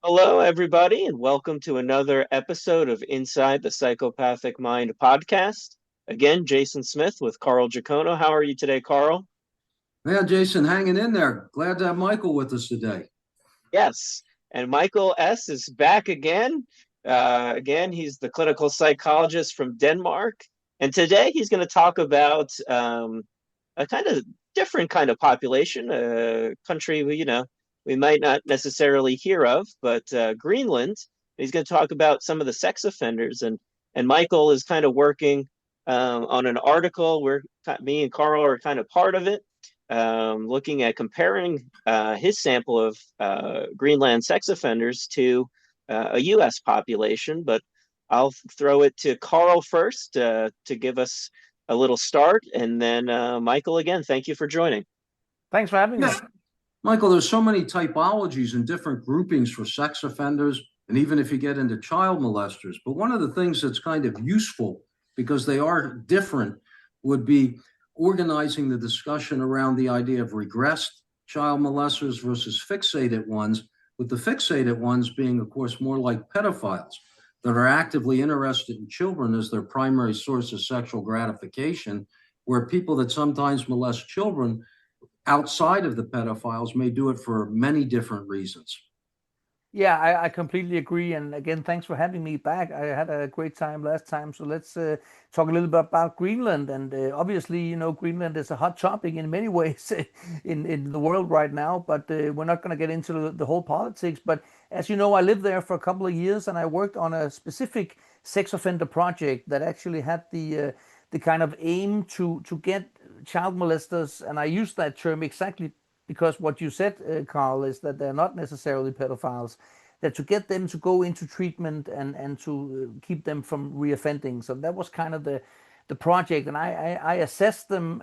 Hello, everybody, and welcome to another episode of Inside the Psychopathic Mind podcast. Again, Jason Smith with Carl Giacono. How are you today, Carl? Yeah, Jason, hanging in there. Glad to have Michael with us today. Yes. And Michael S. is back again. Again, he's the clinical psychologist from Denmark. And today he's going to talk about a kind of different kind of population, a country we might not necessarily hear of, but Greenland. He's going to talk about some of the sex offenders, and Michael is kind of working on an article where me and Carl are kind of part of it, looking at comparing his sample of Greenland sex offenders to a U.S. population. But I'll throw it to Carl first to give us a little start, and then Michael, again, thank you for joining. Thanks for having me. Yeah, Michael, there's so many typologies and different groupings for sex offenders, and even if you get into child molesters. But one of the things that's kind of useful, because they are different, would be organizing the discussion around the idea of regressed child molesters versus fixated ones, with the fixated ones being, of course, more like pedophiles that are actively interested in children as their primary source of sexual gratification, where people that sometimes molest children outside of the pedophiles may do it for many different reasons. Yeah, I completely agree. And again, thanks for having me back. I had a great time last time. So let's talk a little bit about Greenland. And obviously, Greenland is a hot topic in many ways in the world right now. But we're not going to get into the whole politics. But as you know, I lived there for a couple of years and I worked on a specific sex offender project that actually had the kind of aim to get child molesters. And I use that term exactly because what you said, Carl, is that they're not necessarily pedophiles, that to get them to go into treatment and to keep them from reoffending. So that was kind of the project. And I assessed them,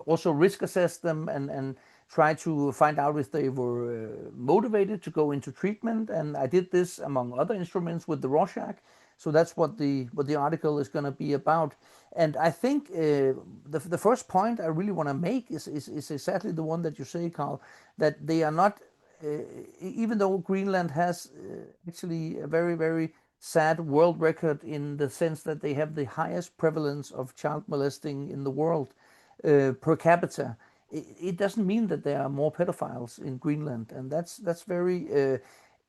also risk assessed them, and tried to find out if they were motivated to go into treatment. And I did this among other instruments with the Rorschach. So that's what the article is going to be about. And I think the first point I really want to make is exactly the one that you say, Carl, that they are not, even though Greenland has actually a very, very sad world record in the sense that they have the highest prevalence of child molesting in the world per capita. It doesn't mean that there are more pedophiles in Greenland, and that's very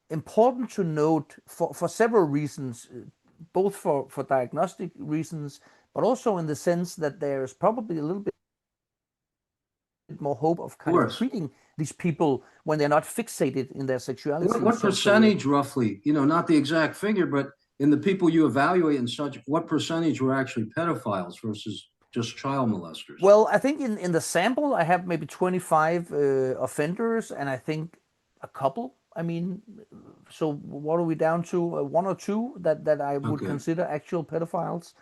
important to note for several reasons, both for diagnostic reasons, but also in the sense that there's probably a little bit more hope of kind of treating these people when they're not fixated in their sexuality. What percentage, roughly, not the exact figure, but in the people you evaluate and such, what percentage were actually pedophiles versus just child molesters? Well, I think in the sample, I have maybe 25 offenders, and I think a couple. I mean, so what are we down to? One or two that I would consider actual pedophiles.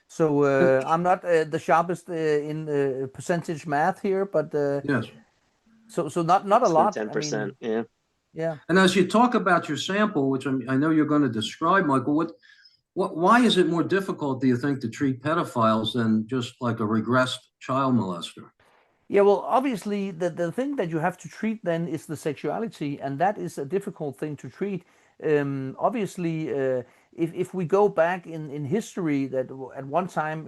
So I'm not the sharpest in percentage math here, but yes. So not a lot. 10%, yeah. Yeah. And as you talk about your sample, which I know you're going to describe, Michael, why is it more difficult, do you think, to treat pedophiles than just like a regressed child molester? Yeah, well, obviously, the thing that you have to treat then is the sexuality, and that is a difficult thing to treat. Obviously, if we go back in history, that at one time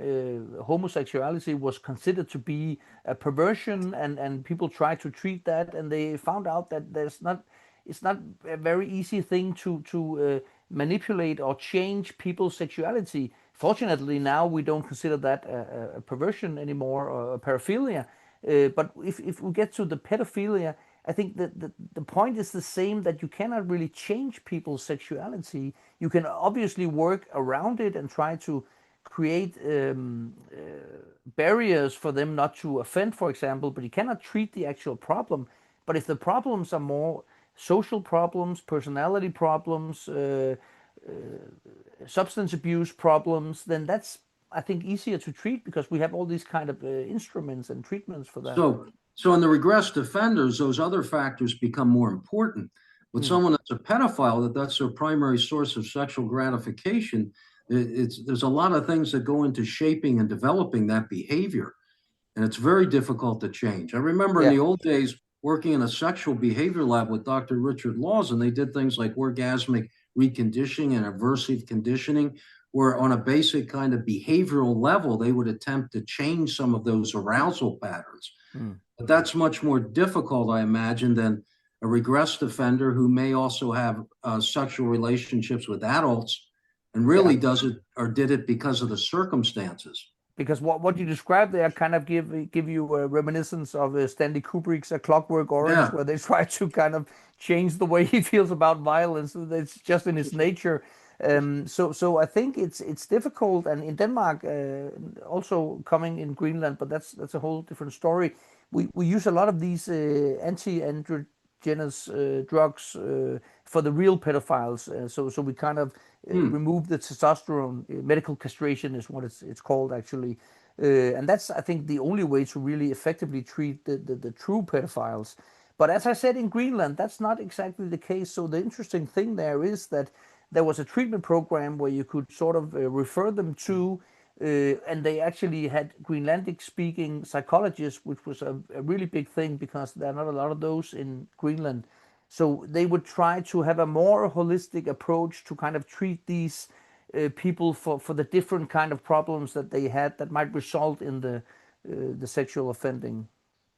homosexuality was considered to be a perversion, and people tried to treat that, and they found out that it's not a very easy thing to manipulate or change people's sexuality. Fortunately, now we don't consider that a perversion anymore or a paraphilia. But if we get to the pedophilia, I think that the point is the same, that you cannot really change people's sexuality. You can obviously work around it and try to create barriers for them not to offend, for example, but you cannot treat the actual problem. But if the problems are more social problems, personality problems, substance abuse problems, then that's, I think, easier to treat because we have all these kind of instruments and treatments for that. So in the regressed offenders, those other factors become more important. With someone that's a pedophile, that's their primary source of sexual gratification, there's a lot of things that go into shaping and developing that behavior. And it's very difficult to change. I remember in the old days, working in a sexual behavior lab with Dr. Richard Laws, and they did things like orgasmic reconditioning and aversive conditioning, where on a basic kind of behavioral level, they would attempt to change some of those arousal patterns. But that's much more difficult, I imagine, than a regressed offender who may also have sexual relationships with adults and really does it or did it because of the circumstances. Because what you described there kind of give you a reminiscence of Stanley Kubrick's A Clockwork Orange, where they try to kind of change the way he feels about violence. It's just in his nature. So I think it's difficult, and in Denmark, also coming in Greenland, but that's a whole different story. We use a lot of these anti-androgenous drugs for the real pedophiles. So we kind of remove the testosterone. Medical castration is what it's called actually, and that's, I think, the only way to really effectively treat the true pedophiles. But as I said, in Greenland, that's not exactly the case. So the interesting thing there is that there was a treatment program where you could sort of refer them to, and they actually had Greenlandic speaking psychologists, which was a really big thing because there are not a lot of those in Greenland. So they would try to have a more holistic approach to kind of treat these people for the different kind of problems that they had that might result in the sexual offending.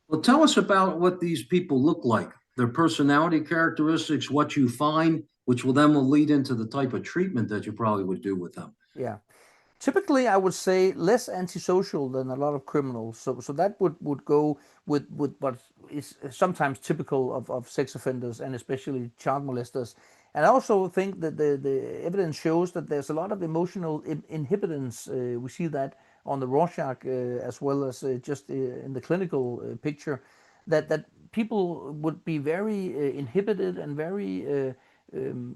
Well, tell us about what these people look like, their personality characteristics, what you find, which will lead into the type of treatment that you probably would do with them. Yeah. Typically, I would say less antisocial than a lot of criminals. So that would go with what is sometimes typical of sex offenders and especially child molesters. And I also think that the evidence shows that there's a lot of emotional inhibitants. We see that on the Rorschach as well as just in the clinical picture, that people would be very inhibited and very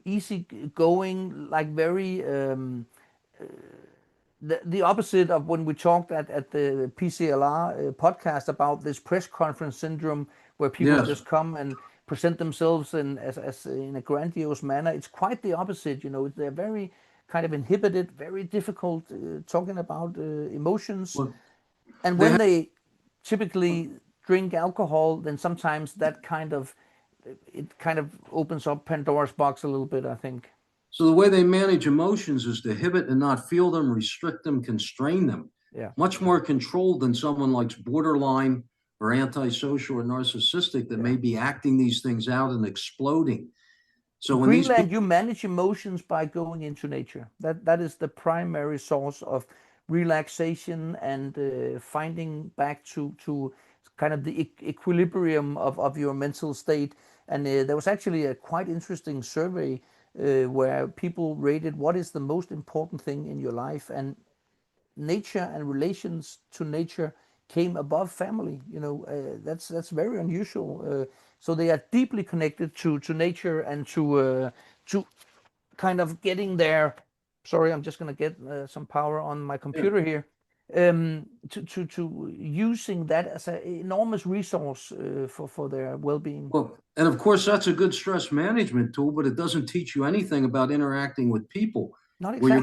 easygoing, like very the opposite of when we talked at the PCLR podcast about this press conference syndrome, where people just come and present themselves as in a grandiose manner. It's quite the opposite, they're very kind of inhibited, very difficult talking about emotions. And when they typically drink alcohol, then sometimes that kind of opens up Pandora's box a little bit, I think. So the way they manage emotions is to inhibit and not feel them, restrict them, constrain them. Yeah. Much more controlled than someone like borderline or antisocial or narcissistic that may be acting these things out and exploding. So in Greenland, you manage emotions by going into nature. That is the primary source of relaxation and finding back to kind of the equilibrium of your mental state. And there was actually a quite interesting survey where people rated what is the most important thing in your life, and nature and relations to nature came above family. That's very unusual. So they are deeply connected to nature and to kind of getting there. Sorry, I'm just going to get some power on my computer here. To using that as an enormous resource for their well-being. Well, and of course, that's a good stress management tool, but it doesn't teach you anything about interacting with people. Not exactly. Where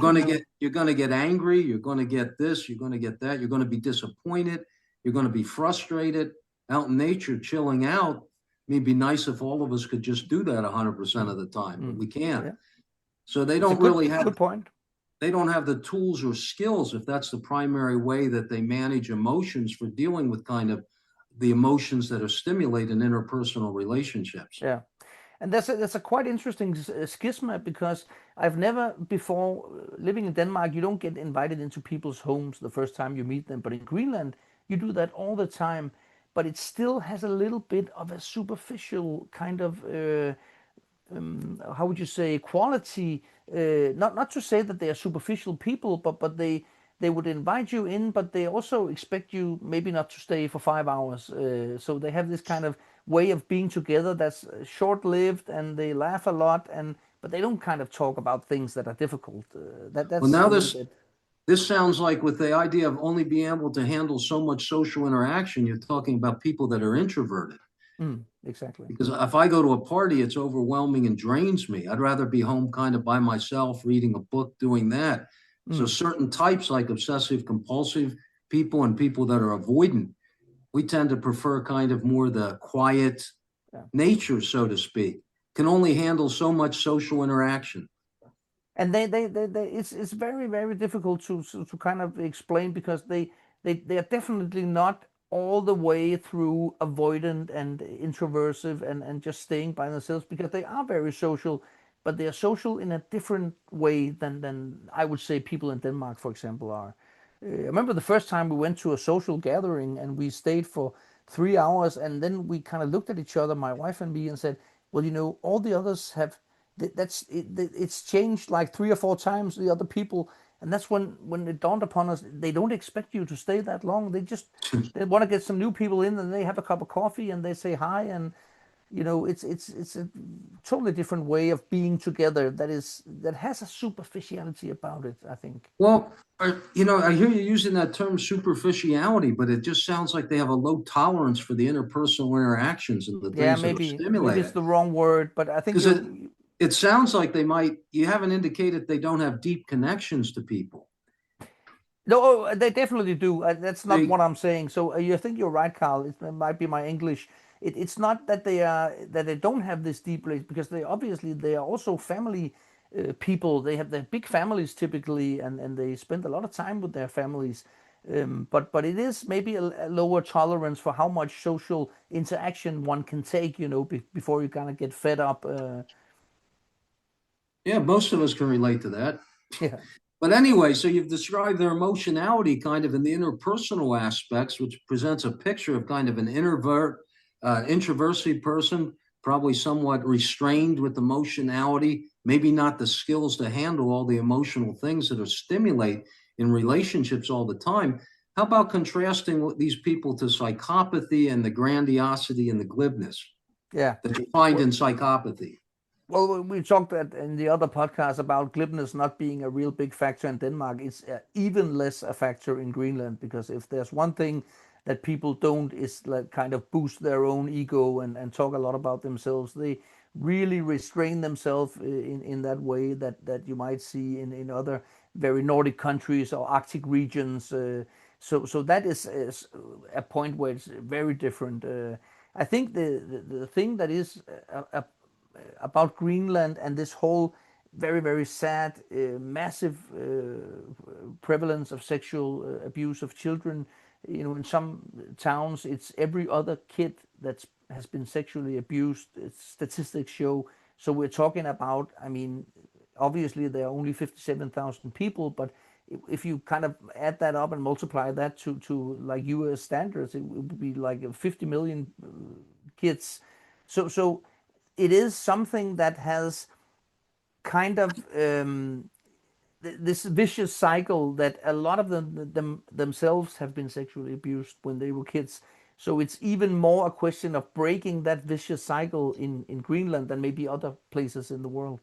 you're going to get angry, you're going to get this, you're going to get that, you're going to be disappointed, you're going to be frustrated. Out in nature, chilling out. It'd be nice if all of us could just do that 100% of the time, but we can't. Yeah. So they don't really have. Good point. They don't have the tools or skills, if that's the primary way that they manage emotions, for dealing with kind of the emotions that are stimulated in interpersonal relationships. Yeah. And that's a quite interesting schisma, because I've never before, living in Denmark, you don't get invited into people's homes the first time you meet them. But in Greenland, you do that all the time. But it still has a little bit of a superficial kind of, how would you say, quality. Not to say that they are superficial people, but they would invite you in, but they also expect you maybe not to stay for 5 hours. So they have this kind of way of being together that's short-lived, and they laugh a lot, but they don't kind of talk about things that are difficult. That's well, now this sounds like, with the idea of only being able to handle so much social interaction, you're talking about people that are introverted. Exactly. Because if I go to a party, it's overwhelming and drains me. I'd rather be home kind of by myself, reading a book, doing that. So certain types, like obsessive compulsive people and people that are avoidant, we tend to prefer kind of more the quiet, nature, so to speak, can only handle so much social interaction. And it's very, very difficult to kind of explain, because they are definitely not all the way through avoidant and introversive and just staying by themselves, because they are very social, but they are social in a different way than I would say people in Denmark, for example, are. I remember the first time we went to a social gathering and we stayed for 3 hours, and then we kind of looked at each other, my wife and me, and said, well, all the others have it's changed like 3 or 4 times, the other people. And that's when it dawned upon us, they don't expect you to stay that long. They want to get some new people in, and they have a cup of coffee and they say hi, and it's a totally different way of being together that has a superficiality about it, I think. Well, I hear you using that term superficiality, but it just sounds like they have a low tolerance for the interpersonal interactions and the Yeah, things that are maybe it's stimulated. the wrong word, but I think Because it sounds like you haven't indicated they don't have deep connections to people. no, they definitely do. That's not what I'm saying. So I think you're right, Carl. It might be my English. It's not that they don't have this deep relation, because they are also family people. They have their big families typically, and they spend a lot of time with their families. But it is maybe a lower tolerance for how much social interaction one can take, before you kind of get fed up. Yeah, most of us can relate to that. Yeah. But anyway, so you've described their emotionality kind of in the interpersonal aspects, which presents a picture of kind of an introversive person, probably somewhat restrained with emotionality, maybe not the skills to handle all the emotional things that are stimulate in relationships all the time. How about contrasting these people to psychopathy and the grandiosity and the glibness Yeah. that you find in psychopathy? Well, we talked in the other podcast about glibness not being a real big factor in Denmark. It's even less a factor in Greenland, because if there's one thing that people don't, is like kind of boost their own ego and talk a lot about themselves. They really restrain themselves in that way that you might see in other very Nordic countries or Arctic regions. So that is a point where it's very different. I think the thing that is about Greenland and this whole very, very sad, massive prevalence of sexual abuse of children. In some towns, it's every other kid that has been sexually abused. Statistics show. So we're talking about, obviously there are only 57,000 people, but if you kind of add that up and multiply that to like US standards, it would be like 50 million kids. So it is something that has kind of this vicious cycle that a lot of them themselves have been sexually abused when they were kids. So it's even more a question of breaking that vicious cycle in Greenland than maybe other places in the world.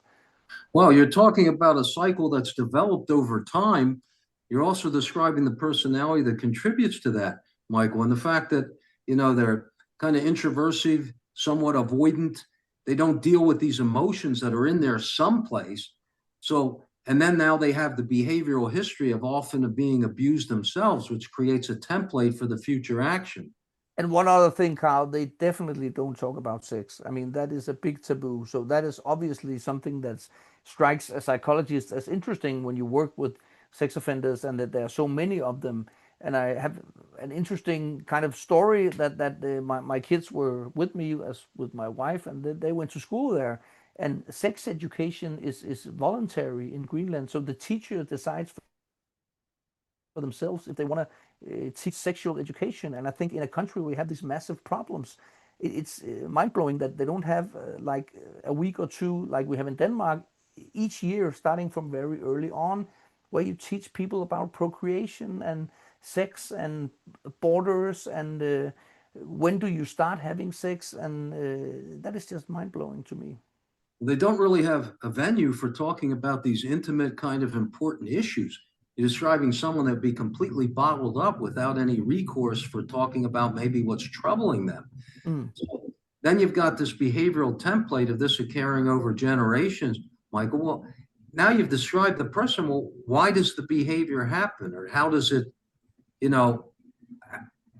Well, you're talking about a cycle that's developed over time. You're also describing the personality that contributes to that, Michael, and the fact that, they're kind of introversive, somewhat avoidant. They don't deal with these emotions that are in there someplace. So, and then now they have the behavioral history of often being abused themselves, which creates a template for the future action. And one other thing, Carl, they definitely don't talk about sex. That is a big taboo. So that is obviously something that strikes a psychologist as interesting when you work with sex offenders, and that there are so many of them. And I have an interesting kind of story that my kids were with me as with my wife, and they went to school there. And sex education is voluntary in Greenland. So the teacher decides for themselves if they want to teach sexual education. And I think in a country where we have these massive problems, it's mind blowing that they don't have like a week or two like we have in Denmark each year, starting from very early on, where you teach people about procreation and sex and borders and when do you start having sex, and that is just mind blowing to me. They don't really have a venue for talking about these intimate kind of important issues. You're describing someone that would be completely bottled up without any recourse for talking about maybe what's troubling them. So then you've got this behavioral template of this carrying over generations, Michael. Well, now you've described the person. Well, why does the behavior happen, or how does it,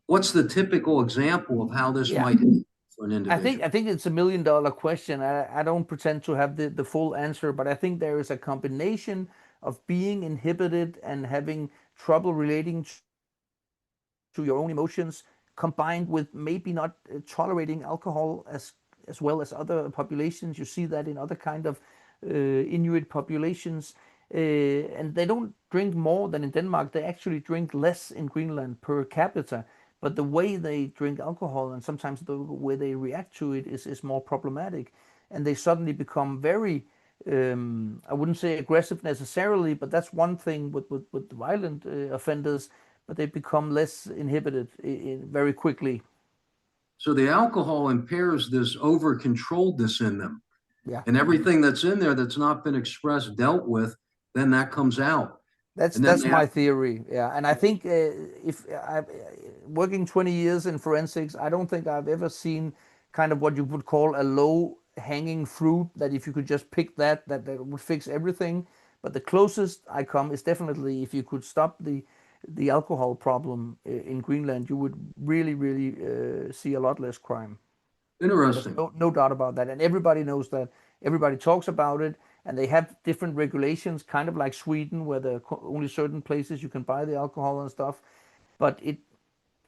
what's the typical example of how this might influence for an individual? I think it's $1 million question. I don't pretend to have the full answer, but I think there is a combination of being inhibited and having trouble relating to your own emotions, combined with maybe not tolerating alcohol as well as other populations. You see that in other kind of Inuit populations, and they don't drink more than in Denmark. They actually drink less in Greenland per capita. But the way they drink alcohol and sometimes the way they react to it is more problematic, and they suddenly become very I wouldn't say aggressive necessarily, but that's one thing with violent offenders, but they become less inhibited very quickly. So the alcohol impairs this over controlledness in them. Yeah, And everything that's in there that's not been expressed, dealt with, then that comes out. And then that's they my have, theory. Yeah, and I think if I working 20 years in forensics, I don't think I've ever seen kind of what you would call a low hanging fruit that if you could just pick that would fix everything. But the closest I come is definitely if you could stop the alcohol problem in Greenland, you would really see a lot less crime. There's interesting. no doubt about that. And everybody knows that. Everybody talks about it. And they have different regulations, kind of like Sweden, where there are only certain places you can buy the alcohol and stuff. But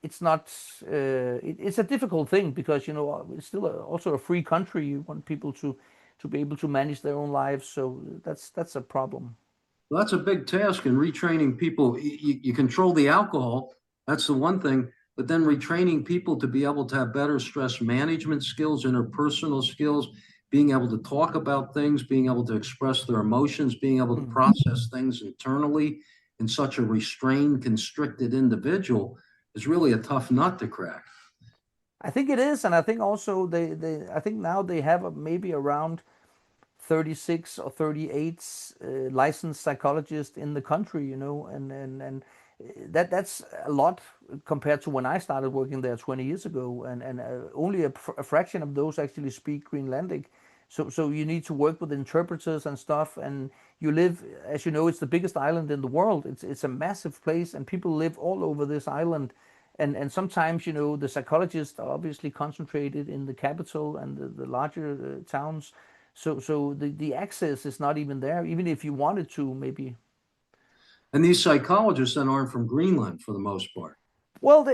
it's not, it's a difficult thing because, it's still also a free country. You want people to be able to manage their own lives. So that's a problem. Well, that's a big task in retraining people. You control the alcohol, that's the one thing, but then retraining people to be able to have better stress management skills, interpersonal skills, being able to talk about things, being able to express their emotions, being able to Mm. process things internally in such a restrained, constricted individual is really a tough nut to crack. I think it is. And I think also I think now they have maybe around 36 or 38 licensed psychologists in the country, and that's a lot compared to when I started working there 20 years ago, and only a fraction of those actually speak Greenlandic. So you need to work with interpreters and stuff, and you live, as you know, it's the biggest island in the world. It's a massive place, and people live all over this island. And sometimes, the psychologists are obviously concentrated in the capital and the larger towns, so the access is not even there, even if you wanted to, maybe. And these psychologists then aren't from Greenland for the most part. Well,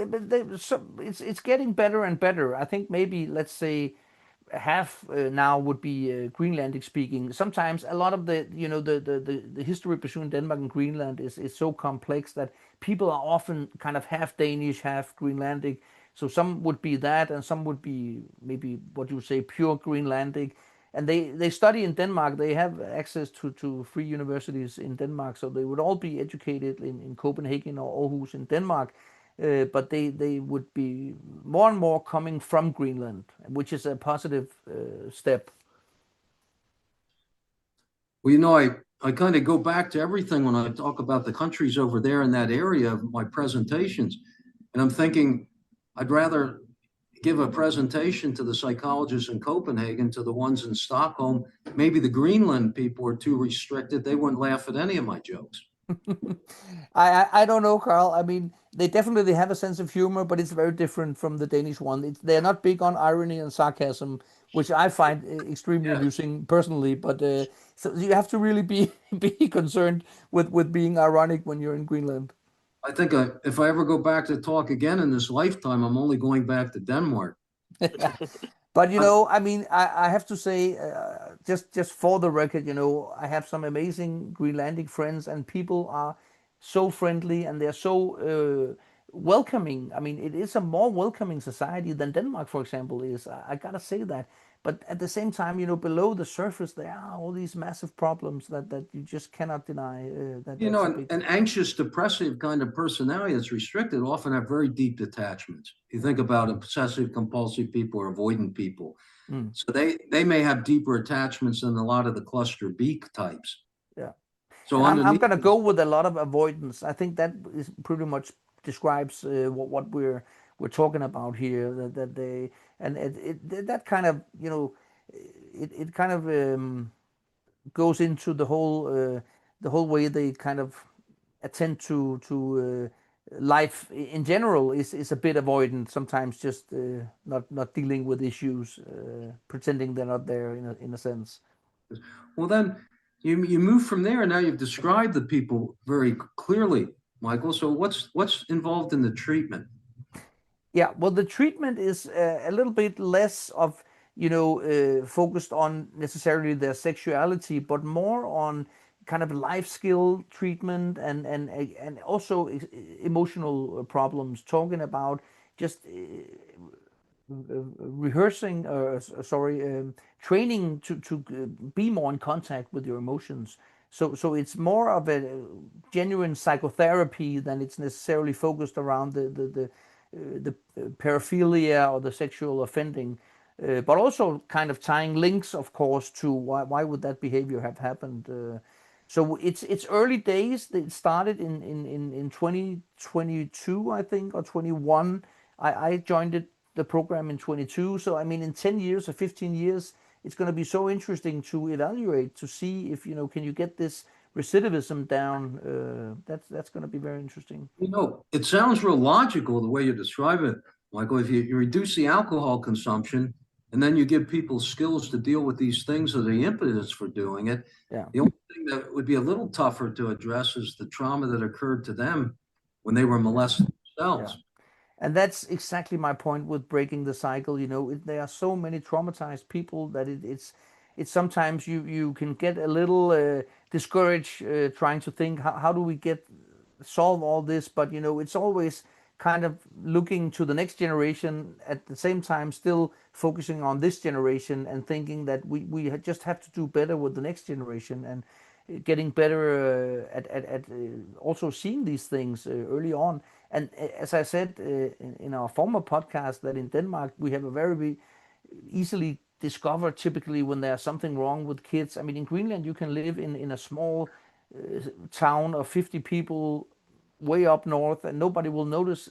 so it's getting better and better. I think maybe let's say half now would be Greenlandic speaking. Sometimes a lot of the history between Denmark and Greenland is so complex that people are often kind of half Danish, half Greenlandic. So some would be that, and some would be maybe what you would say pure Greenlandic. And they study in Denmark. They have access to free universities in Denmark, so they would all be educated in Copenhagen or Aarhus in Denmark. But they would be more and more coming from Greenland, which is a positive step. Well, I kind of go back to everything when I talk about the countries over there in that area of my presentations. And I'm thinking I'd rather give a presentation to the psychologists in Copenhagen, to the ones in Stockholm. Maybe the Greenland people are too restricted. They wouldn't laugh at any of my jokes. I don't know, Carl. I mean, they definitely have a sense of humor, but it's very different from the Danish one. They're not big on irony and sarcasm, which I find extremely Yes. amusing personally. But so you have to really be be concerned with being ironic when you're in Greenland. I think if I ever go back to talk again in this lifetime, I'm only going back to Denmark. But I, I mean, I have to say, just for the record, I have some amazing Greenlandic friends, and people are so friendly and they're so welcoming. I mean, it is a more welcoming society than Denmark, for example, is. I gotta say that. But at the same time, below the surface, there are all these massive problems that you just cannot deny. That's a big. an anxious, depressive kind of personality that's restricted often have very deep detachments. You think about obsessive compulsive people or avoidant people. Mm. So they may have deeper attachments than a lot of the cluster B types. Yeah. So And I'm underneath, gonna go with a lot of avoidance. I think that is pretty much describes what we're talking about here. That they and that kind of it kind of goes into the whole way they kind of attend to life in general is a bit avoidant sometimes, just not dealing with issues, pretending they're not there in a sense. Well, then you move from there, and now you've described the people very clearly, Michael. So what's involved in the treatment? Yeah, well, the treatment is a little bit less of, focused on necessarily their sexuality, but more on kind of life skill treatment and also emotional problems, talking about just rehearsing, sorry, training to be more in contact with your emotions. So it's more of a genuine psychotherapy than it's necessarily focused around the paraphilia or the sexual offending, but also kind of tying links, of course, to why would that behavior have happened. So it's early days. It started in 2022, I think, or 21. I joined the program in 22. So I mean, in 10 years or 15 years, it's going to be so interesting to evaluate, to see if can you get this recidivism down. That's going to be very interesting. It sounds real logical the way you describe it, Michael. If you reduce the alcohol consumption and then you give people skills to deal with these things or the impetus for doing it, Yeah. the only thing that would be a little tougher to address is the trauma that occurred to them when they were molested themselves. Yeah. And that's exactly my point with breaking the cycle. There are so many traumatized people that it's sometimes you can get a little discouraged trying to think how do we solve all this, but it's always kind of looking to the next generation at the same time, still focusing on this generation and thinking that we just have to do better with the next generation and getting better at also seeing these things early on. And as I said in our former podcast, that in Denmark we have a very easily discovered typically when there's something wrong with kids. I mean, in Greenland you can live in a small town of 50 people way up north and nobody will notice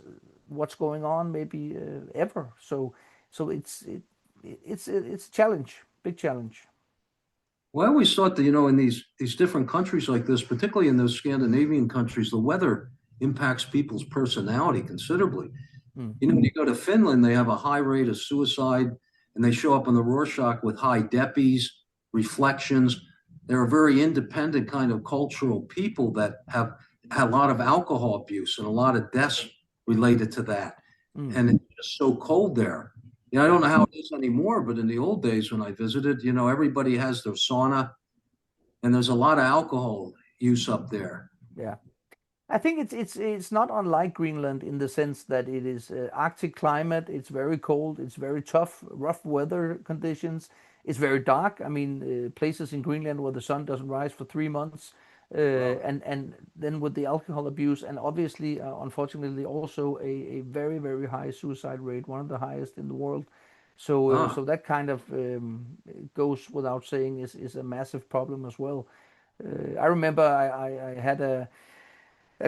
what's going on maybe ever. So it's a challenge, big challenge. Well, I always thought that, in these different countries like this, particularly in those Scandinavian countries, the weather impacts people's personality considerably. Mm. When you go to Finland, they have a high rate of suicide, and they show up on the Rorschach with high deppies, reflections. They're a very independent kind of cultural people that have had a lot of alcohol abuse and a lot of deaths related to that. Mm. And it's just so cold there. I don't know how it is anymore, but in the old days when I visited, everybody has their sauna, and there's a lot of alcohol use up there. Yeah. I think it's not unlike Greenland in the sense that it is Arctic climate. It's very cold. It's very tough, rough weather conditions. It's very dark. I mean, places in Greenland where the sun doesn't rise for 3 months, and then with the alcohol abuse, and obviously, unfortunately, also a very very high suicide rate, one of the highest in the world. So that kind of goes without saying is a massive problem as well. I remember I had a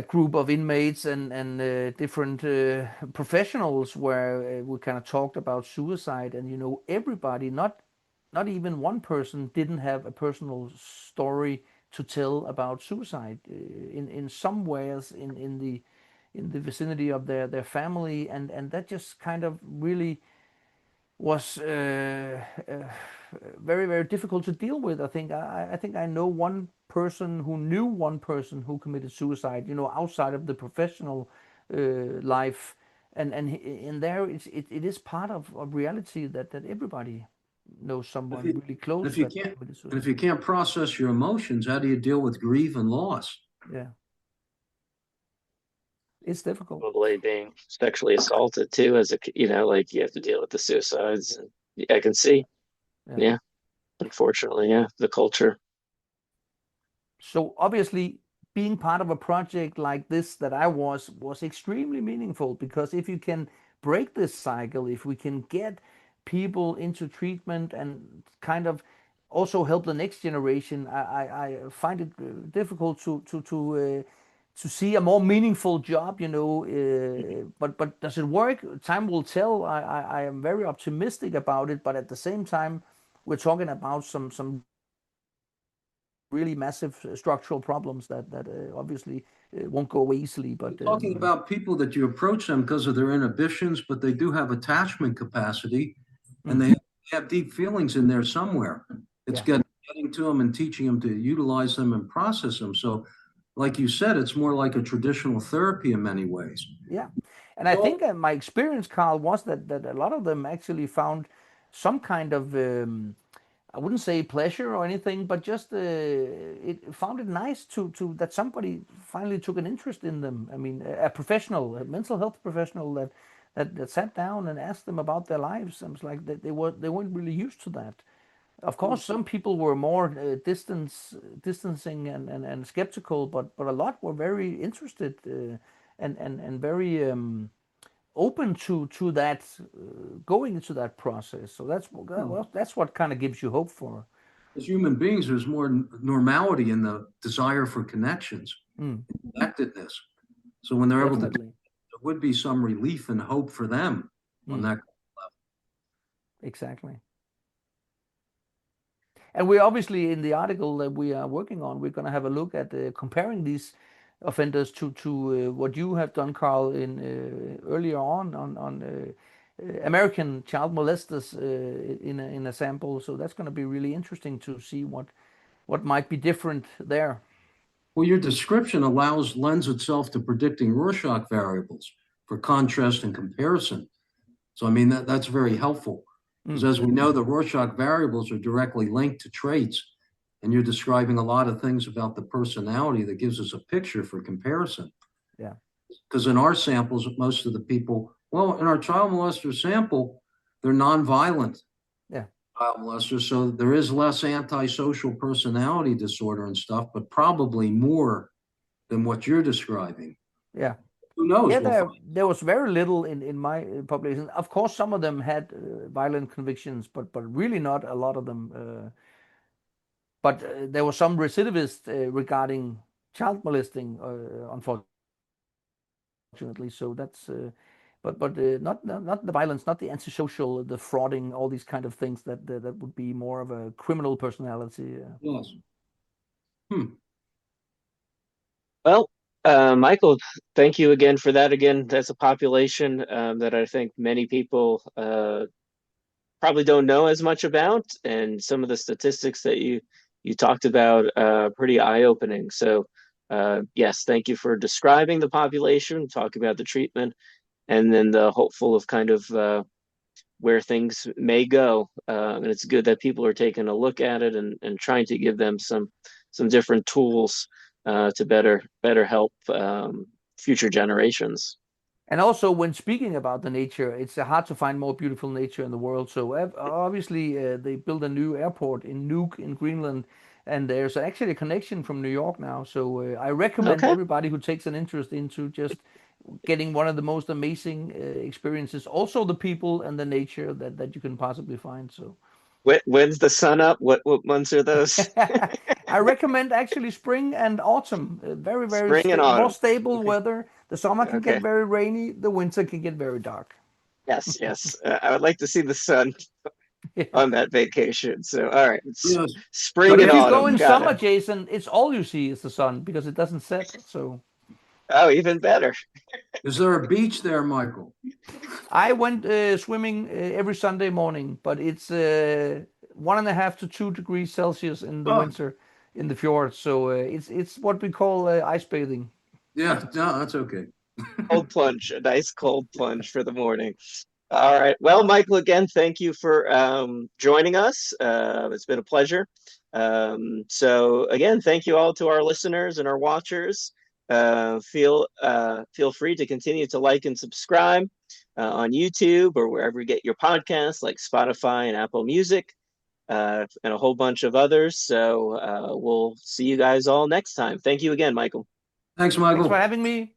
group of inmates and different professionals where we kind of talked about suicide, and everybody, not even one person didn't have a personal story to tell about suicide in some ways in the vicinity of their family, and that just kind of really was very very difficult to deal with. I think I know one person who knew one person who committed suicide, outside of the professional life, and in there it is part of reality that everybody knows someone really close if you that can't committed and if suicide. you can't process your emotions, how do you deal with grief and loss? Yeah, it's difficult. Probably being sexually assaulted too, as like you have to deal with the suicides, and I can see, Yeah. yeah, unfortunately, yeah, the culture. So obviously, being part of a project like this that I was extremely meaningful, because if you can break this cycle, if we can get people into treatment and kind of also help the next generation, I find it difficult to see a more meaningful job. But does it work? Time will tell. I am very optimistic about it, but at the same time, we're talking about some really massive structural problems that obviously won't go away easily. But talking about people that you approach them because of their inhibitions, but they do have attachment capacity, and they have deep feelings in there somewhere. It's getting to them and teaching them to utilize them and process them. So, like you said, it's more like a traditional therapy in many ways. Yeah. And I think my experience, Carl, was that a lot of them actually found some kind of I wouldn't say pleasure or anything, but just it found it nice to that somebody finally took an interest in them. I mean, a professional, a mental health professional that sat down and asked them about their lives. I was like, they weren't really used to that. Of course, some people were more distancing and skeptical, but a lot were very interested and very open to that, going into that process. So that's what kind of gives you hope for. As human beings, there's more normality in the desire for connections, connectedness. So when they're able to, there would be some relief and hope for them on that level. Exactly. And we obviously, in the article that we are working on, we're going to have a look at comparing these offenders to what you have done, Carl, in earlier on American child molesters in a sample. So that's going to be really interesting to see what might be different there. Well, your description lends itself to predicting Rorschach variables for contrast and comparison. So, I mean, that's very helpful. Because as we know, the Rorschach variables are directly linked to traits, and you're describing a lot of things about the personality that gives us a picture for comparison. Yeah. Because in our samples, most of the people, well, in our child molester sample, they're nonviolent. Yeah. Child molesters, so there is less antisocial personality disorder and stuff, but probably more than what you're describing. Yeah. Who knows? Yeah, there was very little in my population. Of course, some of them had violent convictions, but really not a lot of them. But there was some recidivist regarding child molesting, unfortunately. So that's, but not the violence, not the antisocial, the frauding, all these kind of things that would be more of a criminal personality. Yes. Well, Michael, thank you again for that. Again, that's a population that I think many people probably don't know as much about, and some of the statistics that you talked about pretty eye-opening. So, yes, thank you for describing the population, talk about the treatment, and then the hopeful of kind of where things may go. And it's good that people are taking a look at it and trying to give them some different tools to better help future generations. And also, when speaking about the nature, it's hard to find more beautiful nature in the world. So obviously, they built a new airport in Nuuk in Greenland, and there's actually a connection from New York now. So I recommend everybody who takes an interest into just getting one of the most amazing experiences. Also, the people and the nature that you can possibly find. So. When's the sun up? What months are those? I recommend actually spring and autumn. Very, very spring and autumn. More stable weather. The summer can get very rainy. The winter can get very dark. Yes. I would like to see the sun on that vacation. So, all right, spring and autumn. But if you go in summer, Jason, it's all you see is the sun because it doesn't set. So. Oh, even better. Is there a beach there, Michael? I went swimming every Sunday morning, but it's 1.5 to 2 degrees Celsius in the winter in the fjords. So it's what we call ice bathing. Yeah, no, that's okay. Cold plunge, a nice cold plunge for the morning. All right. Well, Michael, again, thank you for joining us. It's been a pleasure. So again, thank you all to our listeners and our watchers. Feel free to continue to like and subscribe on YouTube or wherever you get your podcasts, like Spotify and Apple Music, and a whole bunch of others. So we'll see you guys all next time. Thank you again, Michael. Thanks, Michael. Thanks for having me.